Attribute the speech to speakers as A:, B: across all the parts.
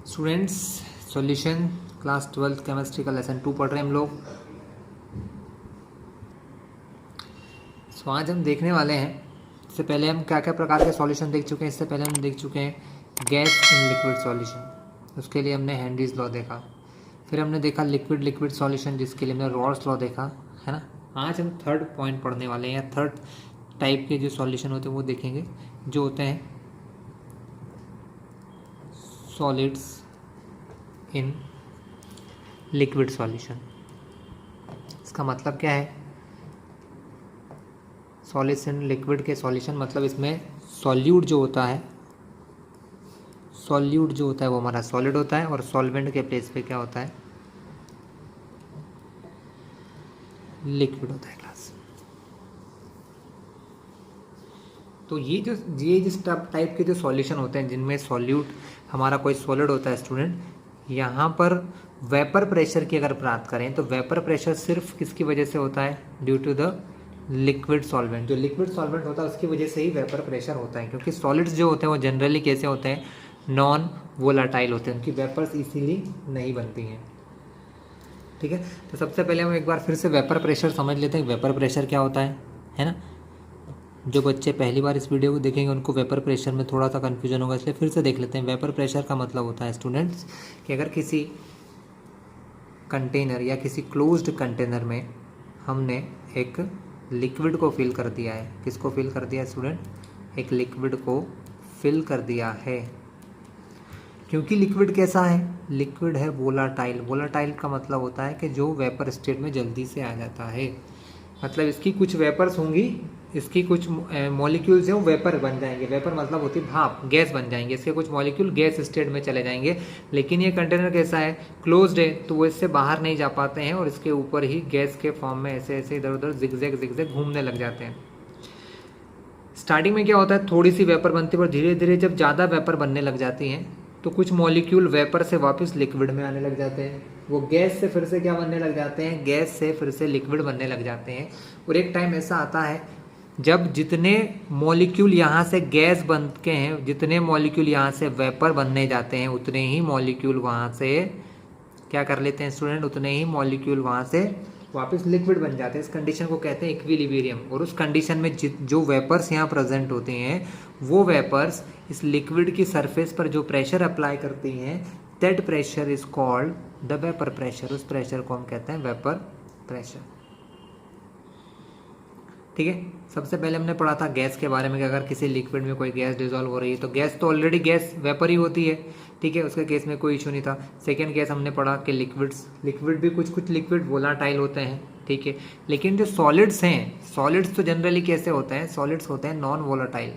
A: Students, solution class 12 chemistry का lesson 2 पढ़ रहे हैं हम लोग। आज हम देखने वाले हैं, इससे पहले हम क्या क्या प्रकार के सॉल्यूशन देख चुके हैं। इससे पहले हम देख चुके हैं गैस इन लिक्विड सॉल्यूशन, उसके लिए हमने हेनरीज लॉ देखा। फिर हमने देखा लिक्विड लिक्विड सॉल्यूशन, जिसके लिए हमने रॉल्स लॉ देखा, है ना। आज हम थर्ड पॉइंट पढ़ने वाले हैं, या थर्ड टाइप के जो सॉल्यूशन होते हैं वो देखेंगे, जो होते हैं सॉलिड्स इन लिक्विड सॉल्यूशन। इसका मतलब क्या है? सॉलिड्स इन लिक्विड के सॉल्यूशन मतलब इसमें सॉल्यूट जो होता है वो हमारा सॉलिड होता है, और सॉल्वेंट के प्लेस पे क्या होता है? लिक्विड होता है क्लास। तो ये जिस टाइप के जो सॉल्यूशन होते हैं, जिनमें सॉल्यूट हमारा कोई सॉलिड होता है स्टूडेंट, यहाँ पर वेपर प्रेशर की अगर बात करें तो वेपर प्रेशर सिर्फ किसकी वजह से होता है? Due to the liquid solvent. जो लिक्विड सॉल्वेंट होता है उसकी वजह से ही वेपर प्रेशर होता है, क्योंकि सॉलिड्स जो होते हैं वो जनरली कैसे होते हैं? नॉन वोलाटाइल होते हैं, उनकी वेपर्स इसीलिए नहीं बनती हैं। ठीक है, तो सबसे पहले हम एक बार फिर से वेपर प्रेशर समझ लेते हैं। वेपर प्रेशर क्या होता है ना। जो बच्चे पहली बार इस वीडियो को देखेंगे उनको वेपर प्रेशर में थोड़ा सा कन्फ्यूजन होगा, इसलिए फिर से देख लेते हैं। वेपर प्रेशर का मतलब होता है स्टूडेंट्स कि अगर किसी कंटेनर या किसी क्लोज्ड कंटेनर में हमने एक लिक्विड को फिल कर दिया है। किसको फिल कर दिया है स्टूडेंट? एक लिक्विड को फिल कर दिया है। क्योंकि लिक्विड कैसा है? लिक्विड है वोलाटाइल। वोलाटाइल का मतलब होता है कि जो वेपर स्टेट में जल्दी से आ जाता है। मतलब इसकी कुछ वेपर्स होंगी, इसकी कुछ मॉलिक्यूल्स हैं वो वेपर बन जाएंगे। वेपर मतलब होती है भाप, गैस बन जाएंगे। इसके कुछ मॉलिक्यूल गैस स्टेट में चले जाएंगे। लेकिन ये कंटेनर कैसा है? क्लोज्ड है, तो वो इससे बाहर नहीं जा पाते हैं, और इसके ऊपर ही गैस के फॉर्म में ऐसे ऐसे इधर उधर जिगजैग घूमने लग जाते हैं। स्टार्टिंग में क्या होता है? थोड़ी सी वेपर बनती है, और धीरे धीरे जब ज़्यादा वेपर बनने लग जाती हैं तो कुछ मॉलिक्यूल वेपर से वापस लिक्विड में आने लग जाते हैं। वो गैस से फिर से क्या बनने लग जाते हैं? गैस से फिर से लिक्विड बनने लग जाते हैं। और एक टाइम ऐसा आता है जब जितने मॉलिक्यूल यहाँ से गैस बन के हैं, जितने मॉलिक्यूल यहाँ से वेपर बनने जाते हैं, उतने ही मॉलिक्यूल वहाँ से क्या कर लेते हैं स्टूडेंट? उतने ही मॉलिक्यूल वहाँ से वापस लिक्विड बन जाते हैं। इस कंडीशन को कहते हैं इक्विलिब्रियम। और उस कंडीशन में जो वेपर्स यहाँ प्रेजेंट होते हैं, वो वेपर्स इस लिक्विड की सरफेस पर जो प्रेशर अप्लाई करती हैं, that pressure is called the vapour pressure. उस प्रेशर को हम कहते हैं वेपर प्रेशर। ठीक है, सबसे पहले हमने पढ़ा था गैस के बारे में कि अगर किसी लिक्विड में कोई गैस डिजोल्व हो रही है तो गैस तो ऑलरेडी गैस वेपर ही होती है। ठीक है, उसके केस में कोई इशू नहीं था। सेकेंड केस हमने पढ़ा कि लिक्विड भी कुछ लिक्विड वोलाटाइल होते हैं। ठीक है, लेकिन जो सॉलिड्स हैं, सॉलिड्स तो जनरली कैसे होते हैं? सॉलिड्स होते हैं नॉन वोलाटाइल।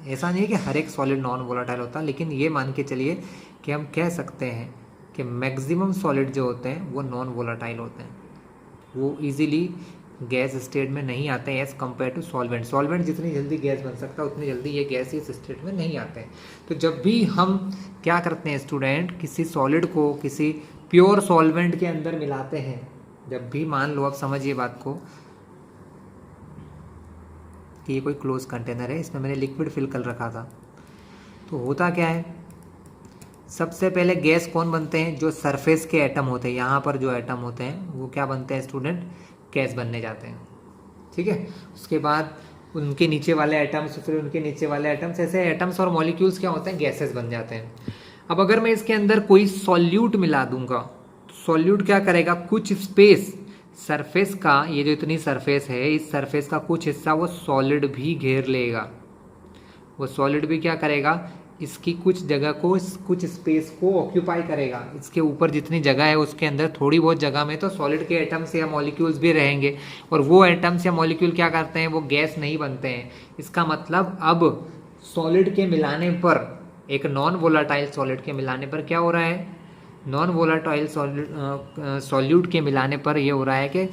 A: ऐसा नहीं है कि हर एक सॉलिड नॉन वोलाटाइल होता, लेकिन ये मान के चलिए कि हम कह सकते हैं कि मैक्सिमम सॉलिड जो होते हैं वो नॉन वोलाटाइल होते हैं। वो ईजिली गैस स्टेट में नहीं आते हैं as compare to solvent. Solvent जितनी जल्दी गैस बन सकता है उतनी जल्दी ये गैस इस स्टेट में नहीं आते हैं। तो जब भी हम क्या करते हैं स्टूडेंट, किसी सॉलिड को किसी प्योर सॉल्वेंट के अंदर मिलाते हैं, जब भी मान लो, आप समझिए बात को, कि ये कोई क्लोज कंटेनर है, इसमें मैंने लिक्विड फिल कर रखा था, तो होता क्या है? सबसे पहले गैस कौन बनते हैं? जो सरफेस के एटम होते हैं, यहाँ पर जो एटम होते हैं वो क्या बनते हैं स्टूडेंट? गैस बनने जाते हैं। ठीक है, उसके बाद उनके नीचे वाले एटम्स, फिर उनके नीचे वाले एटम्स, ऐसे एटम्स और मॉलिक्यूल्स क्या होते हैं? गैसेस बन जाते हैं। अब अगर मैं इसके अंदर कोई सॉल्यूट मिला दूंगा, तो सॉल्यूट क्या करेगा? कुछ स्पेस सरफेस का, ये जो इतनी सरफेस है, इस सरफेस का कुछ हिस्सा वो सॉलिड भी घेर लेगा। वो सॉलिड भी क्या करेगा? इसकी कुछ जगह को, कुछ स्पेस को ऑक्यूपाई करेगा। इसके ऊपर जितनी जगह है उसके अंदर थोड़ी बहुत जगह में तो सॉलिड के एटम्स या मॉलिक्यूल्स भी रहेंगे, और वो एटम्स या मॉलिक्यूल क्या करते हैं? वो गैस नहीं बनते हैं। इसका मतलब अब सॉलिड के मिलाने पर, एक नॉन वोलाटाइल सॉलिड के मिलाने पर क्या हो रहा है? नॉन वोलाटाइल सॉल्यूट के मिलाने पर यह हो रहा है कि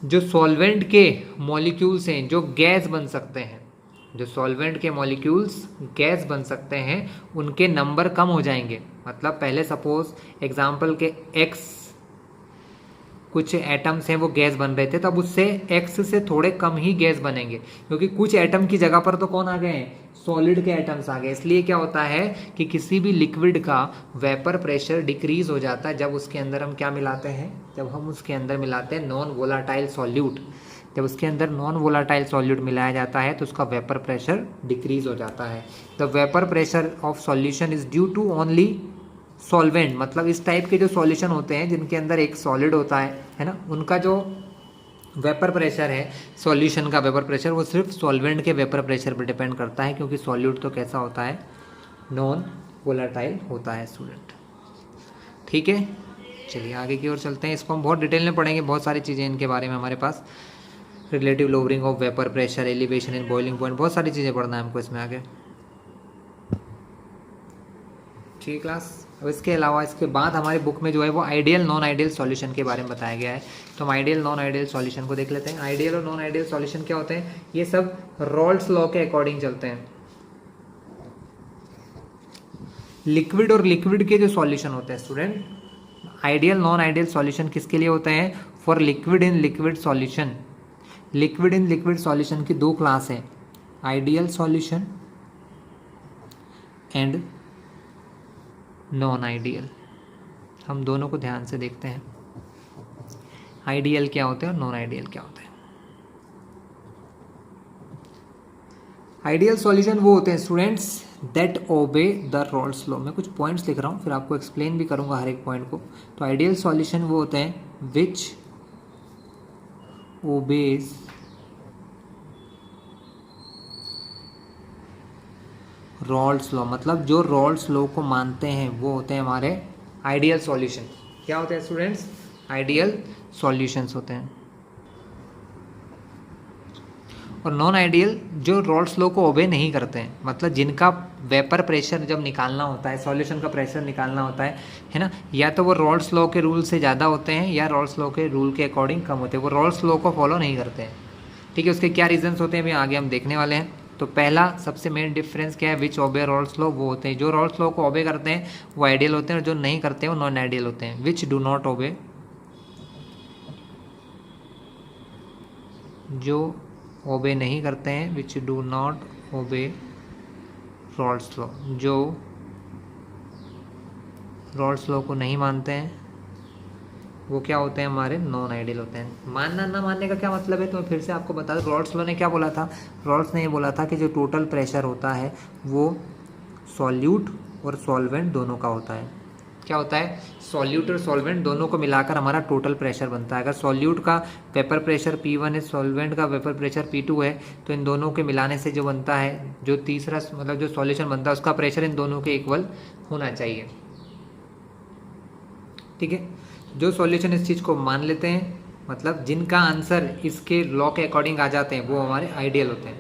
A: जो सॉल्वेंट के मॉलिक्यूल्स हैं जो गैस बन सकते हैं, जो सॉल्वेंट के मॉलिक्यूल्स गैस बन सकते हैं, उनके नंबर कम हो जाएंगे। मतलब पहले सपोज एग्जांपल के x कुछ एटम्स हैं वो गैस बन रहे थे, तब उससे x से थोड़े कम ही गैस बनेंगे, क्योंकि कुछ एटम की जगह पर तो कौन आ गए हैं? सॉलिड के एटम्स आ गए। इसलिए क्या होता है कि किसी भी लिक्विड का वेपर प्रेशर डिक्रीज हो जाता है जब उसके अंदर हम क्या मिलाते हैं, जब हम उसके अंदर मिलाते हैं नॉन वोलाटाइल सॉल्यूट। जब उसके अंदर नॉन वोलाटाइल सॉल्यूट मिलाया जाता है तो उसका वेपर प्रेशर डिक्रीज हो जाता है। The vapour pressure of solution is due to only solvent, मतलब इस टाइप के जो सॉल्यूशन होते हैं जिनके अंदर एक सॉलिड होता है ना, उनका जो वेपर प्रेशर है, सॉल्यूशन का वेपर प्रेशर, वो सिर्फ सॉल्वेंट के वेपर प्रेशर पर डिपेंड करता है, क्योंकि सॉल्यूट तो कैसा होता है, नॉन वोलाटाइल होता है स्टूडेंट। ठीक है, चलिए आगे की ओर चलते हैं। इसको हम बहुत डिटेल में पढ़ेंगे, बहुत सारी चीज़ें इनके बारे में हमारे पास, relative lowering of vapour pressure, elevation in boiling point, बहुत सारी चीज़ें पढ़ना है हमको इसमें आगे। ठीक है क्लास। अब इसके अलावा इसके बाद हमारी बुक में जो है वो आइडियल नॉन आइडियल सॉल्यूशन के बारे में बताया गया है। तो हम आइडियल नॉन आइडियल सॉल्यूशन को देख लेते हैं। आइडियल और नॉन आइडियल सॉल्यूशन क्या होते हैं, ये सब रॉल्स लॉ के अकॉर्डिंग चलते हैं। लिक्विड और लिक्विड के जो सॉल्यूशन होते हैं student, ideal non ideal solution किसके लिए होते हैं, for liquid in liquid solution. Liquid in liquid solution की दो क्लास है, ideal solution and non ideal. हम दोनों को ध्यान से देखते हैं, आइडियल क्या होते हैं और नॉन आइडियल क्या होते हैं। आइडियल सॉल्यूशन वो होते हैं students that obey the Rawls law. मैं कुछ पॉइंट्स लिख रहा हूँ, फिर आपको एक्सप्लेन भी करूँगा हर एक पॉइंट को। तो आइडियल सॉल्यूशन वो होते हैं विच ओबेज रॉल्स लॉ, मतलब जो रॉल्स लॉ को मानते हैं वो होते हैं हमारे आइडियल सॉल्यूशन। क्या होते हैं स्टूडेंट्स, आइडियल सॉल्यूशंस होते हैं। और नॉन आइडियल जो रॉल्स लॉ को ओबे नहीं करते हैं, मतलब जिनका वेपर प्रेशर जब निकालना होता है, सॉल्यूशन का प्रेशर निकालना होता है ना, या तो वो रॉल्स लॉ के रूल से ज़्यादा होते हैं या रॉल्स लॉ के रूल के अकॉर्डिंग कम होते हैं, वो रॉल्स लॉ को फॉलो नहीं करते हैं। ठीक है, उसके क्या रीजंस होते हैं अभी आगे हम देखने वाले हैं। तो पहला सबसे मेन डिफरेंस क्या है, विच ओबे रॉल्स लॉ, वो होते हैं जो रॉल्स लॉ को ओबे करते हैं वो आइडियल होते हैं, और जो नहीं करते हैं वो नॉन आइडियल होते हैं। विच डू नॉट ओबे, जो ओबे नहीं करते हैं, which do not obey Rawls law, जो रॉल्स लॉ को नहीं मानते हैं वो क्या होते हैं, हमारे नॉन आइडियल होते हैं। मानना ना मानने का क्या मतलब है, तो मैं फिर से आपको बता दूं, रॉल्स लॉ ने क्या बोला था, रॉल्स ने ये बोला था कि जो टोटल प्रेशर होता है वो सॉल्यूट और सॉल्वेंट दोनों का होता है। क्या होता है, सॉल्यूट और सॉल्वेंट दोनों को मिलाकर हमारा टोटल प्रेशर बनता है। अगर सॉल्यूट का वेपर प्रेशर P1 है, सॉल्वेंट का वेपर प्रेशर P2 है, तो इन दोनों के मिलाने से जो बनता है, जो तीसरा मतलब जो सॉल्यूशन बनता है उसका प्रेशर इन दोनों के इक्वल होना चाहिए। ठीक है, जो सॉल्यूशन इस चीज़ को मान लेते हैं, मतलब जिनका आंसर इसके लॉ के अकॉर्डिंग आ जाते हैं, वो हमारे आइडियल होते हैं।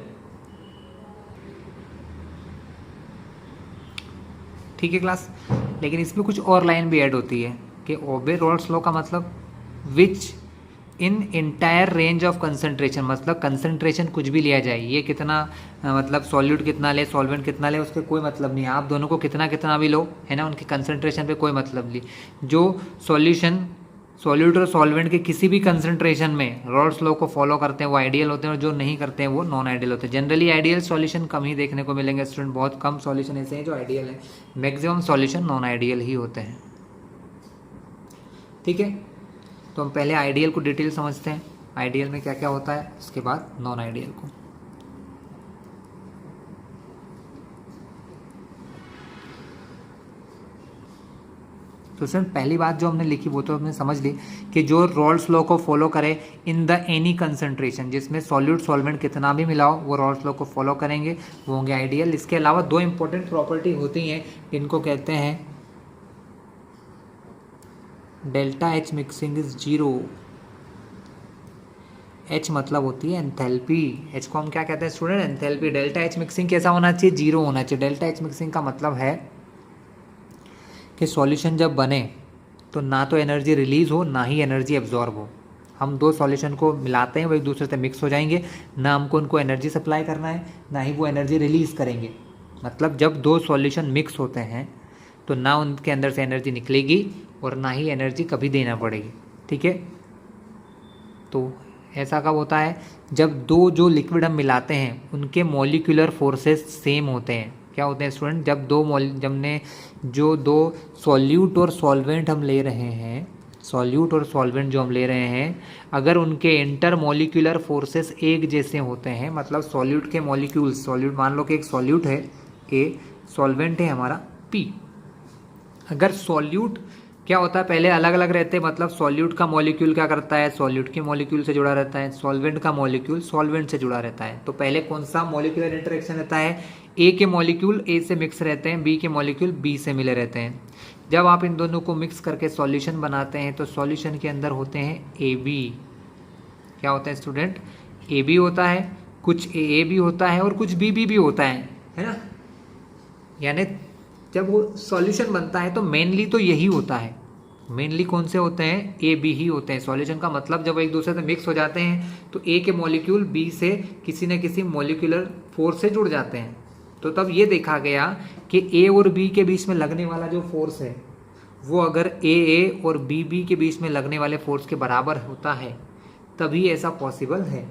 A: ठीक है क्लास। लेकिन इसमें कुछ और लाइन भी ऐड होती है कि ओबे रॉल्स लॉ का मतलब which in entire range of concentration, मतलब कंसंट्रेशन कुछ भी लिया जाए, ये कितना मतलब सॉल्यूट कितना ले, सॉल्वेंट कितना ले, उसके कोई मतलब नहीं है। आप दोनों को कितना कितना भी लो, है ना, उनके कंसंट्रेशन पे कोई मतलब नहीं। जो सॉल्यूशन सॉल्यूट और सॉल्वेंट के किसी भी कंसंट्रेशन में रॉल्स लॉ को फॉलो करते हैं वो आइडियल होते हैं, और जो नहीं करते हैं वो नॉन आइडियल होते हैं। जनरली आइडियल सॉल्यूशन कम ही देखने को मिलेंगे स्टूडेंट, बहुत कम सॉल्यूशन ऐसे हैं जो आइडियल है, मैक्सिमम सॉल्यूशन नॉन आइडियल ही होते हैं। ठीक है, तो हम पहले आइडियल को डिटेल समझते हैं, आइडियल में क्या क्या होता है, उसके बाद नॉन आइडियल को। तो सर पहली बात जो हमने लिखी वो तो हमने समझ ली कि जो रॉल्स लॉ को फॉलो करे इन द एनी कंसंट्रेशन, जिसमें सॉल्यूट सॉल्वेंट कितना भी मिलाओ वो रॉल्स लॉ को फॉलो करेंगे, वो होंगे आइडियल। इसके अलावा दो इंपॉर्टेंट प्रॉपर्टी होती हैं, इनको कहते हैं delta H mixing is zero. H मतलब होती है एंथैल्पी, एच को हम क्या कहते हैं student, enthalpy. Delta H mixing कैसा होना चाहिए, जीरो होना चाहिए। डेल्टा एच मिक्सिंग का मतलब है कि सॉल्यूशन जब बने तो ना तो एनर्जी रिलीज़ हो ना ही एनर्जी एब्जॉर्ब हो। हम दो सॉल्यूशन को मिलाते हैं, वो एक दूसरे से मिक्स हो जाएंगे, ना हमको उनको एनर्जी सप्लाई करना है ना ही वो एनर्जी रिलीज़ करेंगे। मतलब जब दो सॉल्यूशन मिक्स होते हैं तो ना उनके अंदर से एनर्जी निकलेगी और ना ही एनर्जी कभी देना पड़ेगी। ठीक है, तो ऐसा कब होता है? जब दो जो लिक्विड हम मिलाते हैं उनके मॉलिक्यूलर फोर्सेस सेम होते हैं। क्या होते हैं स्टूडेंट? जो दो सॉल्यूट और सॉल्वेंट हम ले रहे हैं, सॉल्यूट और सॉल्वेंट जो हम ले रहे हैं, अगर उनके इंटर मॉलिक्यूलर फोर्सेस एक जैसे होते हैं, मतलब सॉल्यूट के मॉलिक्यूल्स, सॉल्यूट मान लो कि एक सॉल्यूट है ए, सॉल्वेंट है हमारा पी। अगर सॉल्यूट क्या होता है, पहले अलग अलग रहते हैं, मतलब सॉल्यूट का मॉलिक्यूल क्या करता है, सॉल्यूट के मॉलिक्यूल से जुड़ा रहता है, सॉल्वेंट का मॉलिक्यूल सॉल्वेंट से जुड़ा रहता है। तो पहले कौन सा मॉलिक्यूलर इंटरेक्शन रहता है? ए के मॉलिक्यूल ए से मिक्स रहते हैं, बी के मॉलिक्यूल बी से मिले रहते हैं। जब आप इन दोनों को मिक्स करके सॉल्यूशन बनाते हैं तो सॉल्यूशन के अंदर होते हैं ए बी। क्या होता है स्टूडेंट? ए बी होता है, कुछ ए भी होता है और कुछ बी भी होता है ना। यानी जब वो सॉल्यूशन बनता है तो मेनली तो यही होता है, मेनली कौन से होते हैं? ए बी ही होते हैं। सॉल्यूशन का मतलब जब एक दूसरे से मिक्स हो जाते हैं तो ए के मॉलिक्यूल बी से किसी न किसी मॉलिक्यूलर फोर्स से जुड़ जाते हैं। तो तब ये देखा गया कि ए और बी के बीच में लगने वाला जो फोर्स है वो अगर ए और बी के बीच में लगने वाले फोर्स के बराबर होता है तभी ऐसा पॉसिबल है।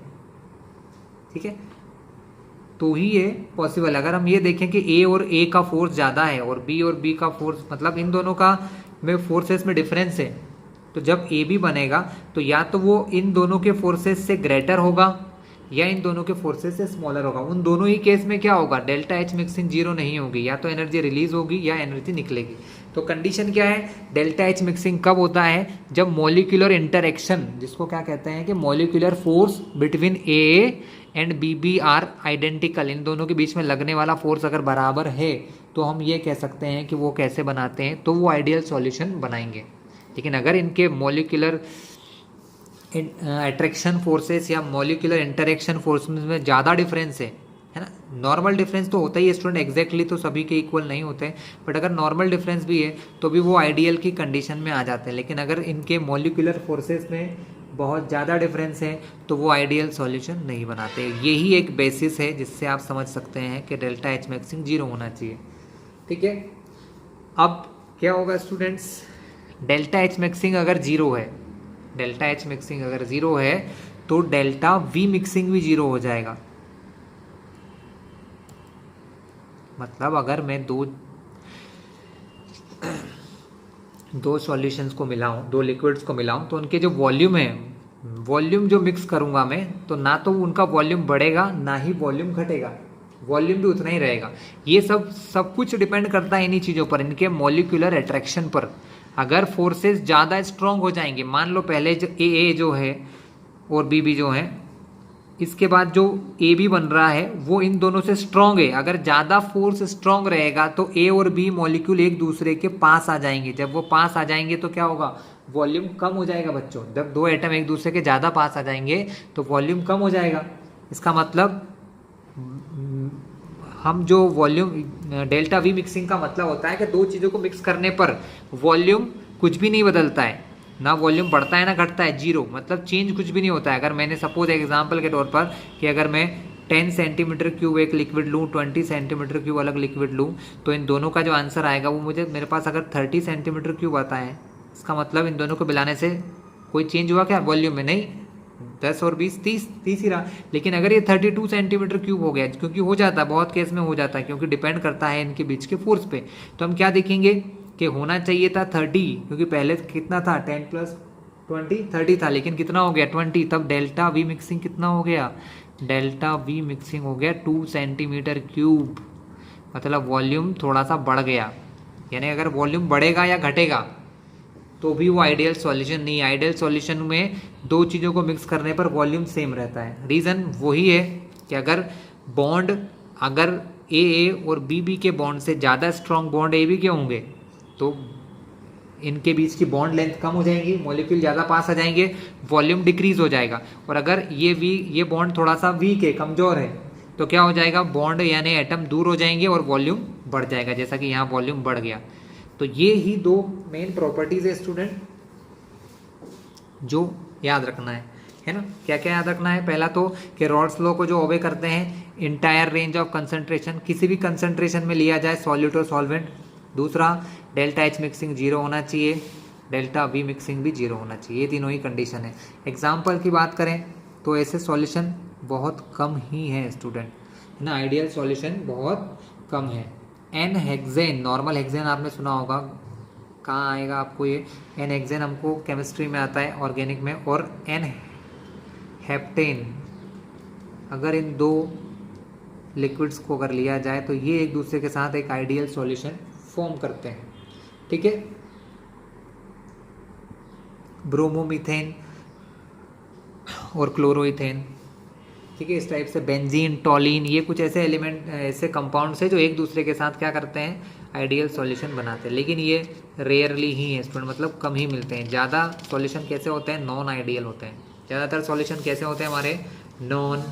A: ठीक है, तो ही ये पॉसिबल। अगर हम ये देखें कि ए और ए का फोर्स ज़्यादा है और बी का फोर्स, मतलब इन दोनों का में फोर्सेस में डिफरेंस है, तो जब ए बी बनेगा तो या तो वो इन दोनों के फोर्सेस से ग्रेटर होगा या इन दोनों के फोर्सेस से स्मॉलर होगा। उन दोनों ही केस में क्या होगा? डेल्टा एच मिक्सिंग जीरो नहीं होगी, या तो एनर्जी रिलीज होगी या एनर्जी निकलेगी। तो कंडीशन क्या है? डेल्टा एच मिक्सिंग कब होता है? जब मॉलिक्यूलर इंटरेक्शन, जिसको क्या कहते हैं कि molecular force between A and B are identical, इन दोनों के बीच में लगने वाला फोर्स अगर बराबर है तो हम ये कह सकते हैं कि वो कैसे बनाते हैं, तो वो आइडियल सॉल्यूशन बनाएंगे। लेकिन अगर इनके मॉलिक्यूलर अट्रैक्शन फोर्सेस या मॉलिक्यूलर इंटरेक्शन फोर्स में ज़्यादा डिफरेंस है ना, नॉर्मल डिफरेंस तो होता ही है स्टूडेंट, एग्जैक्टली तो सभी के इक्वल नहीं होते, बट अगर नॉर्मल डिफरेंस भी है तो भी वो आइडियल की कंडीशन में आ जाते हैं। लेकिन अगर इनके मॉलिक्यूलर फोर्सेस में बहुत ज़्यादा डिफरेंस है तो वो आइडियल सॉल्यूशन नहीं बनाते। यही एक बेसिस है जिससे आप समझ सकते हैं कि डेल्टा एच मैक्सिंग जीरो होना चाहिए। ठीक है, अब क्या होगा स्टूडेंट्स? डेल्टा एच मिक्सिंग अगर जीरो है, डेल्टा एच मिक्सिंग अगर जीरो है तो डेल्टा वी मिक्सिंग भी जीरो हो जाएगा। मतलब अगर मैं दो सॉल्यूशंस को मिलाऊं, दो लिक्विड्स को मिलाऊं, तो उनके जो वॉल्यूम है, वॉल्यूम जो मिक्स करूंगा मैं, तो ना तो उनका वॉल्यूम बढ़ेगा ना ही वॉल्यूम घटेगा, वॉल्यूम भी उतना ही रहेगा। ये सब कुछ डिपेंड करता है इन्हीं चीज़ों पर, इनके मॉलिक्यूलर अट्रैक्शन पर। अगर फोर्सेस ज़्यादा स्ट्रॉन्ग हो जाएंगे, मान लो पहले जो ए जो है और बी जो है, इसके बाद जो ए बी बन रहा है वो इन दोनों से स्ट्रॉन्ग है, अगर ज़्यादा फोर्स स्ट्रॉन्ग रहेगा तो ए और बी मॉलिक्यूल एक दूसरे के पास आ जाएंगे। जब वो पास आ जाएंगे तो क्या होगा? वॉल्यूम कम हो जाएगा बच्चों। जब दो एटम एक दूसरे के ज़्यादा पास आ जाएंगे तो वॉल्यूम कम हो जाएगा। इसका मतलब हम जो वॉल्यूम, डेल्टा वी मिक्सिंग का मतलब होता है कि दो चीज़ों को मिक्स करने पर वॉल्यूम कुछ भी नहीं बदलता है, ना वॉल्यूम बढ़ता है ना घटता है, जीरो, मतलब चेंज कुछ भी नहीं होता है। अगर मैंने सपोज एग्जांपल के तौर पर कि अगर मैं 10 सेंटीमीटर क्यूब एक लिक्विड लूँ, 20 सेंटीमीटर क्यूब अलग लिक्विड लूँ, तो इन दोनों का जो आंसर आएगा वो मेरे पास अगर 30 सेंटीमीटर क्यूब आता है, इसका मतलब इन दोनों को मिलाने से कोई चेंज हुआ क्या वॉल्यूम में? नहीं, 10 और 20 30 ही रहा। लेकिन अगर ये 32 सेंटीमीटर क्यूब हो गया, क्योंकि हो जाता है, बहुत केस में हो जाता है, क्योंकि डिपेंड करता है इनके बीच के फोर्स पे, तो हम क्या देखेंगे कि होना चाहिए था 30, क्योंकि पहले कितना था 10 + 20 30 था, लेकिन कितना हो गया 20। तब डेल्टा वी मिक्सिंग कितना हो गया? डेल्टा वी मिक्सिंग हो गया 2 सेंटीमीटर क्यूब, मतलब वॉल्यूम थोड़ा सा बढ़ गया। यानी अगर वॉल्यूम बढ़ेगा या घटेगा तो भी वो आइडियल सॉल्यूशन नहीं है। आइडियल सॉल्यूशन में दो चीज़ों को मिक्स करने पर वॉल्यूम सेम रहता है। रीज़न वही है कि अगर बॉन्ड, अगर ए और बी के बॉन्ड से ज़्यादा स्ट्रॉन्ग बॉन्ड ए बी के होंगे तो इनके बीच की बॉन्ड लेंथ कम हो जाएगी, मॉलिक्यूल ज़्यादा पास आ जाएंगे, वॉल्यूम डिक्रीज हो जाएगा। और अगर ये बॉन्ड थोड़ा सा वीक है, कमज़ोर है, तो क्या हो जाएगा? बॉन्ड यानी एटम दूर हो जाएंगे और वॉल्यूम बढ़ जाएगा, जैसा कि यहाँ वॉल्यूम बढ़ गया। तो ये ही दो मेन प्रॉपर्टीज है स्टूडेंट जो याद रखना है ना। क्या क्या याद रखना है? पहला तो कि रॉल्स लॉ को जो ओबे करते हैं, इंटायर रेंज ऑफ कंसंट्रेशन, किसी भी कंसंट्रेशन में लिया जाए सॉल्यूट और सॉल्वेंट। दूसरा, डेल्टा एच मिक्सिंग जीरो होना चाहिए, डेल्टा वी मिक्सिंग भी जीरो होना चाहिए। ये तीनों ही कंडीशन है। एग्जाम्पल की बात करें तो ऐसे सॉल्यूशन बहुत कम ही है स्टूडेंट, है ना। आइडियल सॉल्यूशन बहुत कम है। एन हेक्सेन, नॉर्मल हेक्सेन आपने सुना होगा, कहाँ आएगा आपको ये। एन हेक्सेन हमको केमिस्ट्री में आता है, ऑर्गेनिक में। और एन हेप्टेन, अगर इन दो लिक्विड्स को अगर लिया जाए तो ये एक दूसरे के साथ एक आइडियल सॉल्यूशन फॉर्म करते हैं, ठीक है। ब्रोमोमीथेन और क्लोरोइथेन, ठीक है। इस टाइप से बेंजीन, टॉलिन, ये कुछ ऐसे एलिमेंट, ऐसे कंपाउंड्स है जो एक दूसरे के साथ क्या करते हैं, आइडियल सॉल्यूशन बनाते हैं। लेकिन ये रेयरली ही है स्टूडेंट, मतलब कम ही मिलते हैं। ज़्यादा सॉल्यूशन कैसे होते हैं, नॉन आइडियल होते हैं। ज़्यादातर सॉल्यूशन कैसे होते हैं हमारे, नॉन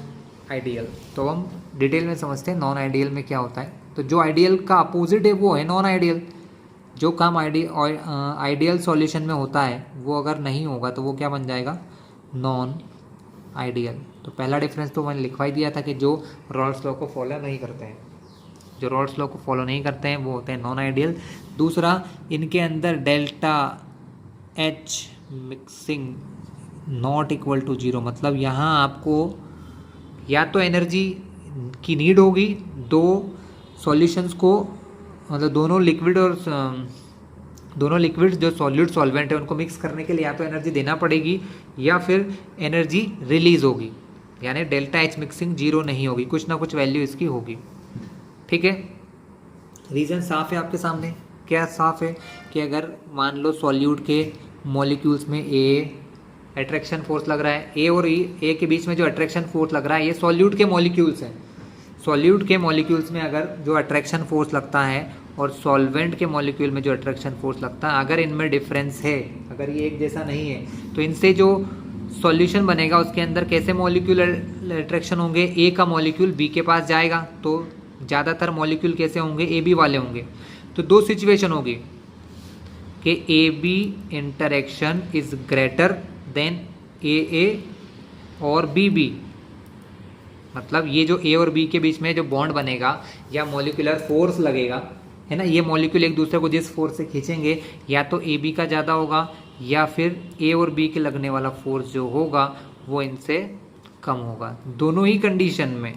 A: आइडियल। तो हम डिटेल में समझते हैं नॉन आइडियल में क्या होता है। तो जो आइडियल का अपोजिट है वो है नॉन आइडियल। जो काम आइडियल सॉल्यूशन में होता है वो अगर नहीं होगा तो वो क्या बन जाएगा, नॉन आइडियल। तो पहला डिफरेंस तो मैंने लिखवा ही दिया था कि जो रॉल्स लॉ को फॉलो नहीं करते हैं, जो रॉल्स लॉ को फॉलो नहीं करते हैं वो होते हैं नॉन आइडियल। दूसरा, इनके अंदर delta H mixing not equal to zero, मतलब यहाँ आपको या तो एनर्जी की नीड होगी दो सॉल्यूशंस को, मतलब दोनों लिक्विड जो सॉल्यूट सॉल्वेंट है उनको मिक्स करने के लिए या तो एनर्जी देना पड़ेगी या फिर एनर्जी रिलीज होगी, यानी डेल्टा एच मिक्सिंग जीरो नहीं होगी, कुछ ना कुछ वैल्यू इसकी होगी, ठीक है। रीज़न साफ है आपके सामने। क्या साफ है कि अगर मान लो सॉल्यूट के मॉलिक्यूल्स में ए अट्रैक्शन फोर्स लग रहा है, ए और ए के बीच में जो अट्रैक्शन फोर्स लग रहा है, ये सॉल्यूट के मॉलिक्यूल्स हैं। सॉल्यूट के मॉलिक्यूल्स में अगर जो अट्रैक्शन फोर्स लगता है और सॉल्वेंट के मॉलिक्यूल में जो अट्रैक्शन फोर्स लगता है, अगर इनमें डिफरेंस है, अगर ये एक जैसा नहीं है, तो इनसे जो सॉल्यूशन बनेगा उसके अंदर कैसे मॉलिक्यूल अट्रैक्शन होंगे, ए का मॉलिक्यूल बी के पास जाएगा, तो ज़्यादातर मॉलिक्यूल कैसे होंगे, ए बी वाले होंगे। तो दो सिचुएशन होगी कि A B interaction is greater than A और बी बी, मतलब ये जो ए और बी के बीच में जो बॉन्ड बनेगा या मॉलिक्यूलर फोर्स लगेगा, है ना, ये मॉलिक्यूल एक दूसरे को जिस फोर्स से खींचेंगे या तो ए बी का ज़्यादा होगा या फिर ए और बी के लगने वाला फोर्स जो होगा वो इनसे कम होगा। दोनों ही कंडीशन में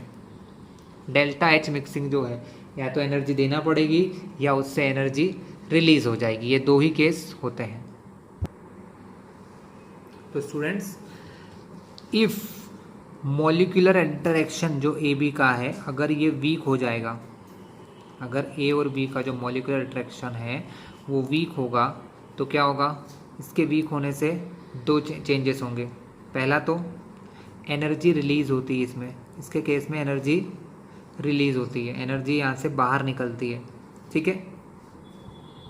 A: डेल्टा एच मिक्सिंग जो है या तो एनर्जी देना पड़ेगी या उससे एनर्जी रिलीज हो जाएगी, ये दो ही केस होते हैं। तो स्टूडेंट्स, इफ मॉलिक्यूलर इंटरेक्शन जो ए बी का है अगर ये वीक हो जाएगा, अगर ए और बी का जो मॉलिक्यूलर इंटरेक्शन है वो वीक होगा तो क्या होगा, इसके वीक होने से दो चेंजेस होंगे। पहला तो एनर्जी रिलीज़ होती है इसमें, इसके केस में एनर्जी रिलीज़ होती है, एनर्जी यहाँ से बाहर निकलती है, ठीक है,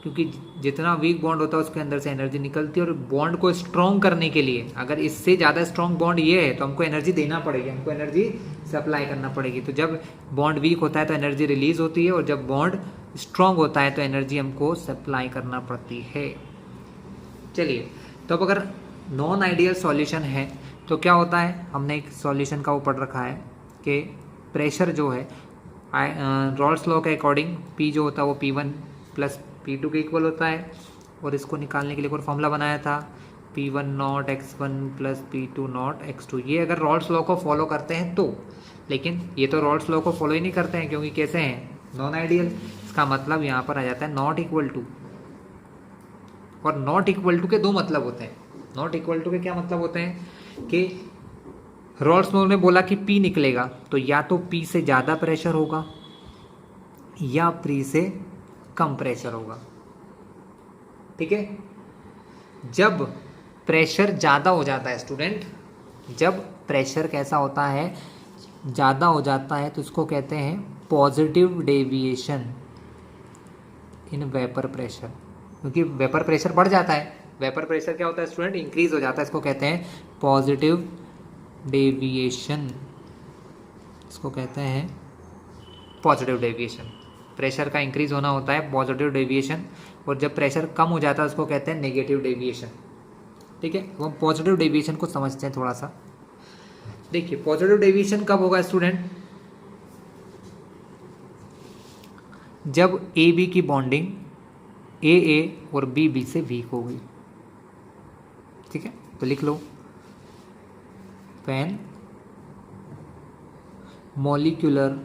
A: क्योंकि जितना वीक बॉन्ड होता है उसके अंदर से एनर्जी निकलती है। और बॉन्ड को स्ट्रॉन्ग करने के लिए अगर इससे ज़्यादा स्ट्रॉन्ग बॉन्ड ये है तो हमको एनर्जी देना पड़ेगी, हमको एनर्जी सप्लाई करना पड़ेगी। तो जब बॉन्ड वीक होता है तो एनर्जी रिलीज़ होती है और जब बॉन्ड स्ट्रॉन्ग होता है तो एनर्जी हमको सप्लाई करना पड़ती है। चलिए, तो अब अगर नॉन आइडियल सॉल्यूशन है तो क्या होता है, हमने एक सॉल्यूशन का वो पढ़ रखा है कि प्रेशर जो है रॉल्स लॉ के अकॉर्डिंग पी जो होता है वो P1 प्लस P2 के इक्वल होता है। और इसको निकालने के लिए एक फॉर्मूला बनाया था, P1 not x1 plus P2 not x2। ये अगर रॉल्स लॉ को फॉलो करते हैं तो, लेकिन ये तो रॉल्स लॉ को फॉलो ही नहीं करते हैं क्योंकि कैसे हैं, नॉन आइडियल। इसका मतलब यहाँ पर आ जाता है नॉट इक्वल टू। और नॉट इक्वल टू के दो मतलब होते हैं। नॉट इक्वल टू के क्या मतलब होते हैं कि रॉल्स लॉ ने बोला कि P निकलेगा तो या तो P से ज़्यादा प्रेशर होगा या P से कम प्रेशर होगा, ठीक है। जब प्रेशर ज़्यादा हो जाता है स्टूडेंट, जब प्रेशर कैसा होता है, ज़्यादा हो जाता है, तो इसको कहते हैं positive deviation in vapour pressure. क्योंकि वेपर प्रेशर बढ़ जाता है, वेपर प्रेशर क्या होता है स्टूडेंट, इंक्रीज हो जाता है, इसको कहते हैं पॉजिटिव डेविएशन, इसको कहते हैं पॉजिटिव डेविएशन। प्रेशर का इंक्रीज होना होता है पॉजिटिव डेविएशन, और जब प्रेशर कम हो जाता है उसको कहते हैं नेगेटिव डेविएशन, ठीक है। वो पॉजिटिव डेविएशन को समझते हैं थोड़ा सा। देखिए पॉजिटिव डेविएशन कब होगा स्टूडेंट, जब ए बी की बॉन्डिंग ए और बी बी से वीक होगी, ठीक है। तो लिख लो, when molecular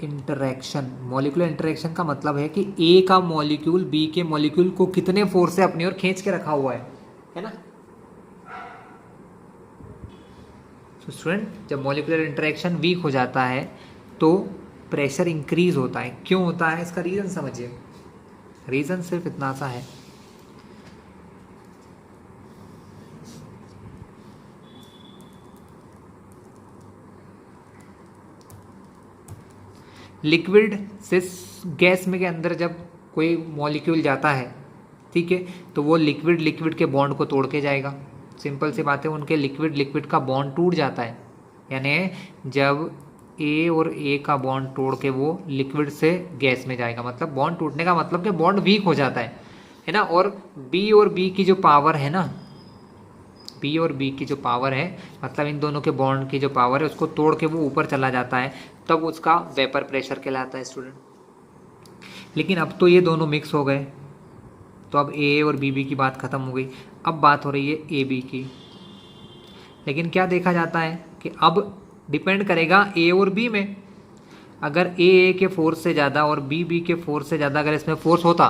A: interaction. Molecular interaction का मतलब है कि ए का मॉलिक्यूल बी के मॉलिक्यूल को कितने फोर्स से अपनी ओर खींच के रखा हुआ है ना। तो स्टूडेंट, जब मॉलिक्यूलर इंटरेक्शन वीक हो जाता है तो प्रेशर इंक्रीज होता है। क्यों होता है, इसका रीजन समझिए। रीजन सिर्फ इतना सा है, लिक्विड से गैस में के अंदर जब कोई मॉलिक्यूल जाता है, ठीक है, तो वो लिक्विड के बॉन्ड को तोड़ के जाएगा। सिंपल सी बात है, उनके लिक्विड का बॉन्ड टूट जाता है। यानी जब ए और ए का बॉन्ड तोड़ के वो लिक्विड से गैस में जाएगा, मतलब बॉन्ड टूटने का मतलब कि बॉन्ड वीक हो जाता है ना। और बी की जो पावर है ना, बी और बी की जो पावर है, मतलब इन दोनों के बॉन्ड की जो पावर है, उसको तोड़ के वो ऊपर चला जाता है, तब उसका वेपर प्रेशर कहलाता है स्टूडेंट। लेकिन अब तो ये दोनों मिक्स हो गए, तो अब ए और बी की बात खत्म हो गई। अब बात हो रही है ए बी की। लेकिन क्या देखा जाता है कि अब डिपेंड करेगा ए और बी में। अगर ए के फोर्स से ज़्यादा और बी के फोर्स से ज़्यादा अगर इसमें फोर्स होता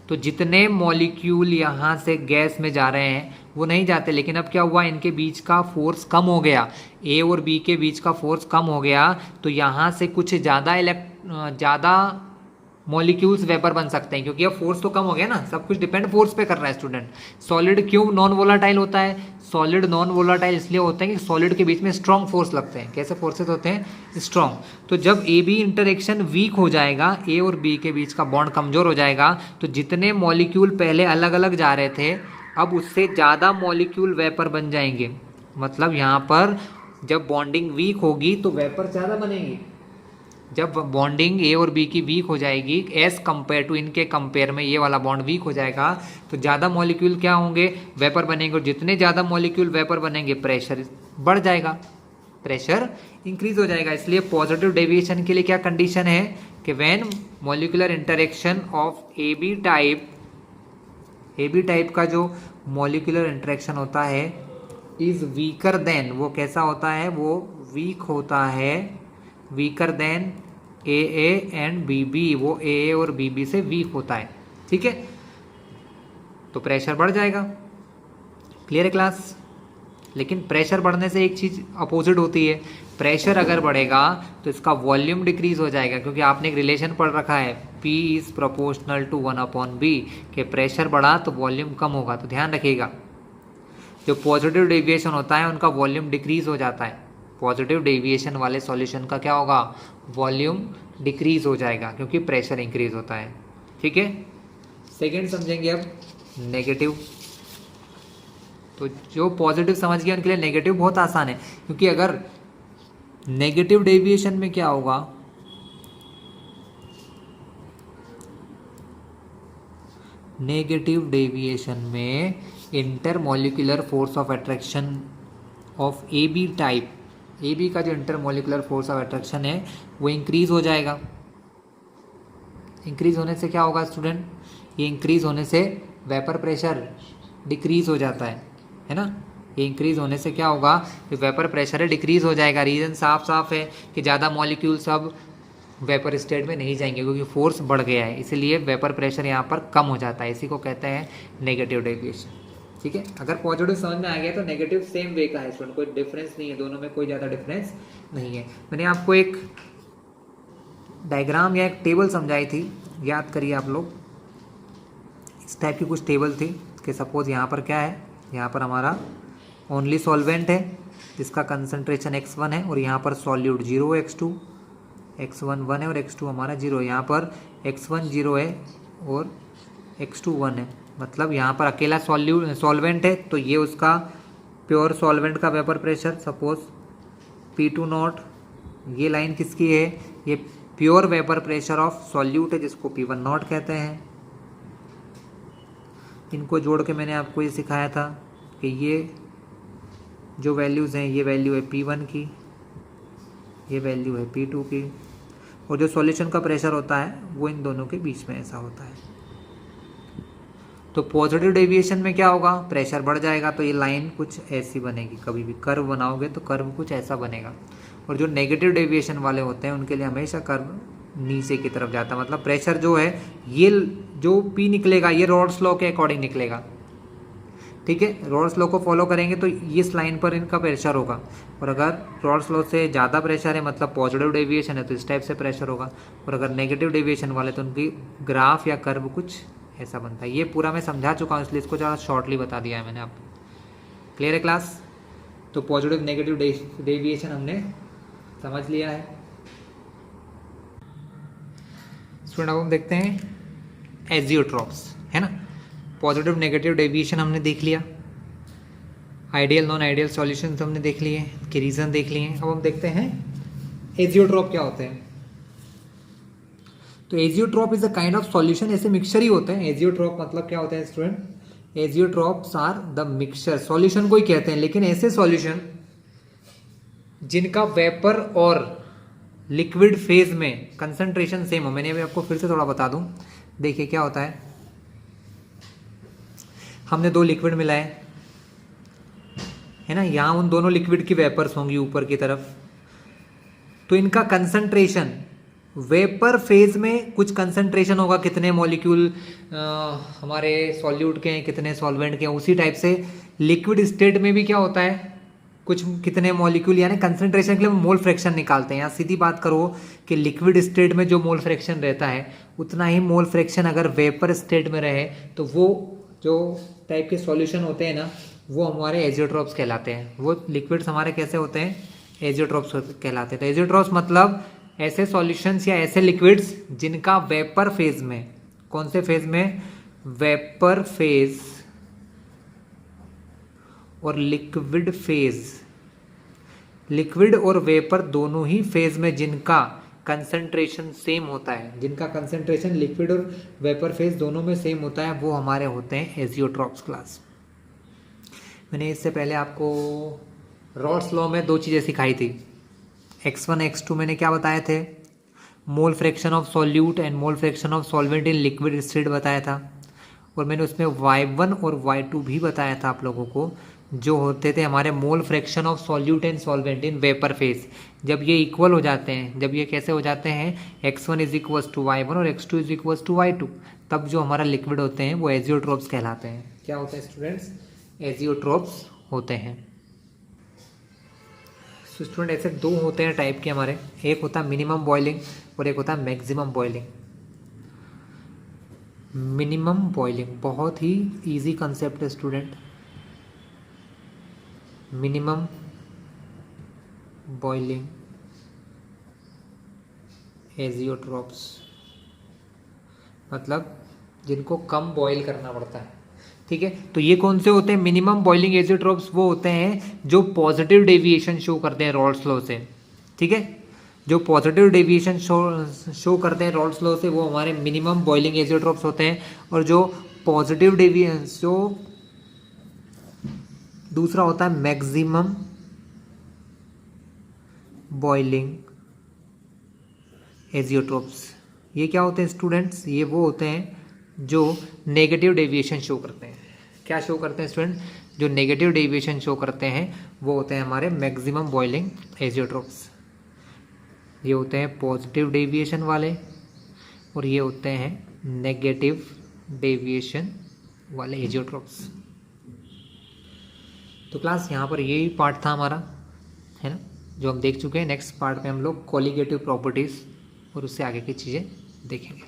A: तो जितने मॉलिक्यूल यहाँ से गैस में जा रहे हैं वो नहीं जाते। लेकिन अब क्या हुआ, इनके बीच का फोर्स कम हो गया, ए और बी के बीच का फोर्स कम हो गया, तो यहाँ से कुछ ज़्यादा मॉलिक्यूल्स वेपर बन सकते हैं, क्योंकि अब फोर्स तो कम हो गया ना। सब कुछ डिपेंड फोर्स पे कर रहा है स्टूडेंट। सॉलिड क्यों नॉन वोलाटाइल होता है? सॉलिड नॉन वोलाटाइल इसलिए होते हैं कि सॉलिड के बीच में स्ट्रॉन्ग फोर्स लगते हैं। कैसे फोर्सेस होते हैं? स्ट्रॉन्ग। तो जब ए बी इंटरेक्शन वीक हो जाएगा, ए और बी के बीच का बॉन्ड कमजोर हो जाएगा, तो जितने मॉलिक्यूल पहले अलग अलग जा रहे थे अब उससे ज़्यादा मॉलिक्यूल वेपर बन जाएंगे। मतलब यहाँ पर जब बॉन्डिंग वीक होगी तो वेपर ज़्यादा बनेंगे। जब बॉन्डिंग ए और बी की वीक हो जाएगी एज कंपेयर टू, इनके कंपेयर में ये वाला बॉन्ड वीक हो जाएगा, तो ज़्यादा मॉलिक्यूल क्या होंगे? वेपर बनेंगे। और जितने ज़्यादा मॉलिक्यूल वेपर बनेंगे प्रेशर बढ़ जाएगा, प्रेशर इंक्रीज हो जाएगा। इसलिए पॉजिटिव डेविएशन के लिए क्या कंडीशन है कि when molecular interaction of A B type का जो मॉलिक्यूलर इंटरेक्शन होता है इज वीकर देन, वो कैसा होता है? वो वीक होता है, weaker than A and B, वो ए और बी से वीक होता है। ठीक है, तो प्रेशर बढ़ जाएगा। क्लियर है क्लास? लेकिन प्रेशर बढ़ने से एक चीज़ अपोजिट होती है, प्रेशर अगर बढ़ेगा तो इसका वॉल्यूम डिक्रीज हो जाएगा, क्योंकि आपने एक रिलेशन पढ़ रखा है P is proportional to 1/B, कि प्रेशर बढ़ा तो वॉल्यूम कम होगा। तो ध्यान रखिएगा, जो पॉजिटिव डेविएशन होता है उनका वॉल्यूम डिक्रीज हो जाता है। पॉजिटिव डेविएशन वाले सॉल्यूशन का क्या होगा? वॉल्यूम डिक्रीज हो जाएगा, क्योंकि प्रेशर इंक्रीज होता है। ठीक है, सेकेंड समझेंगे अब नेगेटिव। तो जो पॉजिटिव समझ गया उनके लिए नेगेटिव बहुत आसान है, क्योंकि अगर नेगेटिव डेविएशन में क्या होगा, नेगेटिव डेविएशन में intermolecular force of attraction of A B type, A B का जो इंटरमॉलिक्यूलर फोर्स ऑफ अट्रैक्शन है वो इंक्रीज हो जाएगा। इंक्रीज होने से क्या होगा स्टूडेंट? ये इंक्रीज होने से वेपर प्रेशर डिक्रीज हो जाता है ना। ये इंक्रीज होने से क्या होगा? जो वेपर प्रेशर है डिक्रीज हो जाएगा। रीज़न साफ साफ है कि ज़्यादा मॉलिक्यूल्स अब वेपर स्टेट में नहीं जाएंगे, क्योंकि फोर्स बढ़ गया है, इसीलिए वेपर प्रेशर यहाँ पर कम हो जाता है। इसी को कहते हैं नेगेटिव डेविएशन। ठीक है, अगर पॉजिटिव समझ में आ गया तो नेगेटिव सेम वे का है स्टूडेंट, कोई डिफरेंस नहीं है, दोनों में कोई ज़्यादा डिफरेंस नहीं है। मैंने आपको एक डायग्राम या एक टेबल समझाई थी, याद करिए आप लोग। इस टाइप की कुछ टेबल थी कि सपोज यहाँ पर क्या है, यहाँ पर हमारा ओनली सॉल्वेंट है जिसका कंसंट्रेशन x1 है, और यहाँ पर सॉल्यूट 0 x2, x1 1 है और x2 हमारा 0 है। यहाँ पर x1 0 है और x2 1 है, मतलब यहाँ पर अकेला सॉल्वेंट है, तो ये उसका प्योर सॉल्वेंट का vapour pressure suppose P2 not. ये लाइन किसकी है? ये pure vapour pressure of solute है, जिसको P1 नॉट कहते हैं। इनको जोड़ के मैंने आपको ये सिखाया था कि ये जो वैल्यूज़ हैं, ये वैल्यू है P1 की, ये वैल्यू है P2 की, और जो सॉल्यूशन का प्रेशर होता है वो इन दोनों के बीच में ऐसा होता है। तो पॉजिटिव डेविएशन में क्या होगा, प्रेशर बढ़ जाएगा, तो ये लाइन कुछ ऐसी बनेगी। कभी भी कर्व बनाओगे तो कर्व कुछ ऐसा बनेगा। और जो नेगेटिव डेविएशन वाले होते हैं उनके लिए हमेशा कर्व नीचे की तरफ जाता है, मतलब प्रेशर जो है ये जो P निकलेगा ये रॉल्स लॉ के अकॉर्डिंग निकलेगा। ठीक है, रॉल्स लॉ को फॉलो करेंगे तो इस लाइन पर इनका प्रेशर होगा, और अगर रॉल्स लॉ से ज़्यादा प्रेशर है मतलब पॉजिटिव डेविएशन है तो इस टाइप से प्रेशर होगा, और अगर नेगेटिव डेविएशन वाले तो उनकी ग्राफ या कर्व कुछ ऐसा बनता है। ये पूरा मैं समझा चुका हूँ इसलिए इसको ज़्यादा शॉर्टली बता दिया है मैंने आपको। क्लियर है क्लास? तो पॉजिटिव नेगेटिव डेविएशन हमने समझ लिया है। स्टूडेंट अब हम देखते हैं एजियोट्रॉप्स, है ना। पॉजिटिव नेगेटिव डेविएशन हमने देख लिया, आइडियल नॉन आइडियल सॉल्यूशंस हमने देख लिए, के रीज़न देख लिए। अब हम देखते हैं एजियोट्रॉप क्या होते हैं। तो azeotrope is a kind of solution, ऐसे मिक्सचर ही होते हैं। एजियोट्रॉप मतलब क्या होता है student? Azeotropes are the mixture, solution को ही कहते हैं, लेकिन ऐसे सॉल्यूशन जिनका वेपर और लिक्विड फेज में कंसंट्रेशन सेम हो। मैंने अभी आपको फिर से थोड़ा बता दूं, देखिए क्या होता है। हमने दो लिक्विड मिलाए, है ना, यहाँ उन दोनों लिक्विड की वेपर्स होंगी ऊपर की तरफ, तो इनका कंसंट्रेशन वेपर फेज में कुछ कंसंट्रेशन होगा, कितने मॉलिक्यूल हमारे सॉल्यूट के हैं, कितने सॉल्वेंट के हैं। उसी टाइप से लिक्विड स्टेट में भी क्या होता है, कुछ कितने मॉलिक्यूल, यानी कंसंट्रेशन के लिए मोल फ्रैक्शन निकालते हैं। यहाँ सीधी बात करो कि लिक्विड स्टेट में जो मोल फ्रैक्शन रहता है उतना ही मोल फ्रैक्शन अगर वेपर स्टेट में रहे तो वो जो टाइप के सॉल्यूशन होते हैं ना वो हमारे एजियोट्रॉप्स कहलाते हैं। वो लिक्विड्स हमारे कैसे होते हैं, एजियोट्रॉप्स कहलाते हैं। तो एजियोट्रॉप्स मतलब ऐसे सॉल्यूशंस या ऐसे लिक्विड्स जिनका वेपर फेज में, कौन से फेज में, वेपर फेज और लिक्विड फेज, लिक्विड और वेपर दोनों ही फेज में जिनका कंसंट्रेशन सेम होता है, जिनका कंसंट्रेशन लिक्विड और वेपर फेज दोनों में सेम होता है, वो हमारे होते हैं एजियोट्रॉप्स क्लास। मैंने इससे पहले आपको रॉल्स लॉ में दो चीज़ें सिखाई थी। x1 x2 मैंने क्या बताए थे, mole fraction of solute and mole fraction of solvent in liquid state बताया था, और मैंने उसमें y1 और y2 भी बताया था आप लोगों को, जो होते थे हमारे mole fraction of solute and solvent in vapour phase. जब ये इक्वल हो जाते हैं, जब ये कैसे हो जाते हैं, x1 is equals to y1 और x2 is equals to y2, तब जो हमारा लिक्विड होते हैं वो एजियोट्रॉप्स कहलाते हैं। क्या होते हैं स्टूडेंट्स, एजियोट्रॉप्स होते हैं। तो स्टूडेंट ऐसे दो होते हैं टाइप के हमारे, एक होता है मिनिमम बॉइलिंग और एक होता है मैक्सिमम बॉइलिंग। मिनिमम बॉइलिंग बहुत ही इजी कंसेप्ट है स्टूडेंट। मिनिमम बॉइलिंग एजियोट्रॉप्स मतलब जिनको कम बॉयल करना पड़ता है। ठीक है, तो ये कौन से होते हैं मिनिमम बॉइलिंग एजियोट्रॉप्स? वो होते हैं जो पॉजिटिव डेविएशन शो करते हैं रॉल्स लॉ से। ठीक है, जो पॉजिटिव डेविएशन शो करते हैं रॉल्स लॉ से वो हमारे मिनिमम बॉइलिंग एजियोट्रॉप्स होते हैं। और जो पॉजिटिव डेविएशन, जो दूसरा होता है मैक्सिमम बॉइलिंग एजियोट्रॉप्स। ये क्या होते हैं स्टूडेंट्स? ये वो होते हैं जो नेगेटिव डेविएशन शो करते हैं। क्या शो करते हैं स्टूडेंट? जो नेगेटिव डेविएशन शो करते हैं वो होते हैं हमारे मैक्सिमम बॉइलिंग एजियोट्रॉप्स। ये होते हैं पॉजिटिव डेविएशन वाले और ये होते हैं नेगेटिव डेविएशन वाले एजियोट्रॉप्स। तो क्लास यहाँ पर यही पार्ट था हमारा, है ना, जो हम देख चुके हैं। नेक्स्ट पार्ट में हम लोग कोलिगेटिव प्रॉपर्टीज़ और उससे आगे की चीज़ें देखेंगे।